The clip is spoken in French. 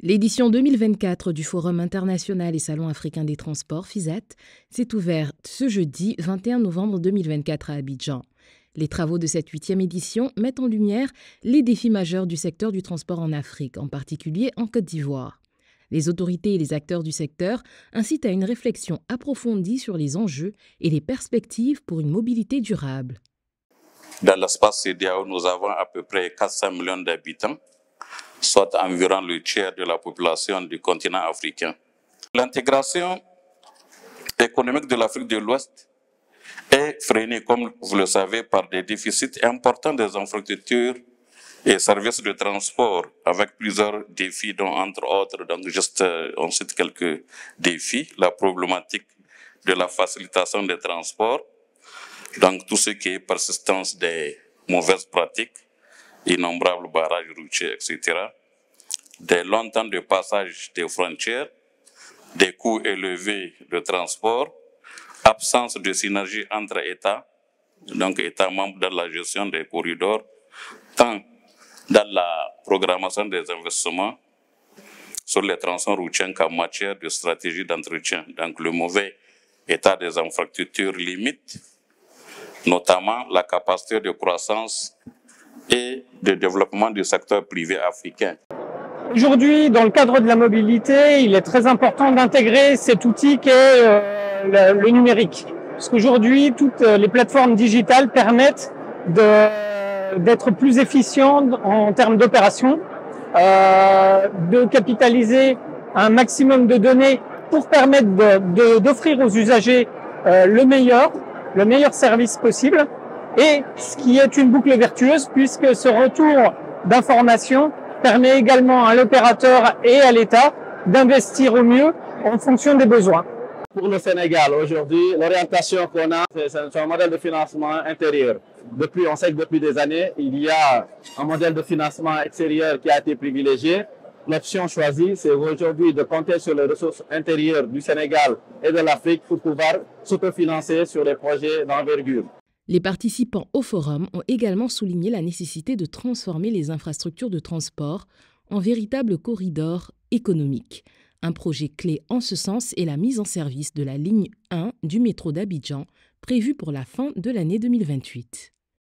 L'édition 2024 du Forum international et Salon africain des transports, FISAT, s'est ouverte ce jeudi 21 novembre 2024 à Abidjan. Les travaux de cette 8e édition mettent en lumière les défis majeurs du secteur du transport en Afrique, en particulier en Côte d'Ivoire. Les autorités et les acteurs du secteur incitent à une réflexion approfondie sur les enjeux et les perspectives pour une mobilité durable. Dans l'espace CEDEAO, nous avons à peu près 400 millions d'habitants, soit environ le tiers de la population du continent africain. L'intégration économique de l'Afrique de l'Ouest est freinée, comme vous le savez, par des déficits importants des infrastructures et services de transport, avec plusieurs défis, dont entre autres, donc on cite quelques défis, la problématique de la facilitation des transports, donc tout ce qui est persistance des mauvaises pratiques, innombrables barrages routiers, etc., des longs temps de passage des frontières, des coûts élevés de transport, absence de synergie entre États, donc États membres dans la gestion des corridors, tant dans la programmation des investissements sur les transports routiers qu'en matière de stratégie d'entretien. Donc le mauvais état des infrastructures limite notamment la capacité de croissance et de développement du secteur privé africain. Aujourd'hui, dans le cadre de la mobilité, il est très important d'intégrer cet outil qu'est le numérique. Parce qu'aujourd'hui, toutes les plateformes digitales permettent d'être plus efficientes en termes d'opération, de capitaliser un maximum de données pour permettre d'offrir aux usagers le meilleur service possible, et ce qui est une boucle vertueuse puisque ce retour d'informations permet également à l'opérateur et à l'État d'investir au mieux en fonction des besoins. Pour le Sénégal, aujourd'hui, l'orientation qu'on a, c'est un modèle de financement intérieur. On sait que depuis des années, il y a un modèle de financement extérieur qui a été privilégié. L'option choisie, c'est aujourd'hui de compter sur les ressources intérieures du Sénégal et de l'Afrique pour pouvoir s'autofinancer sur des projets d'envergure. Les participants au forum ont également souligné la nécessité de transformer les infrastructures de transport en véritables corridors économiques. Un projet clé en ce sens est la mise en service de la ligne 1 du métro d'Abidjan, prévue pour la fin de l'année 2028.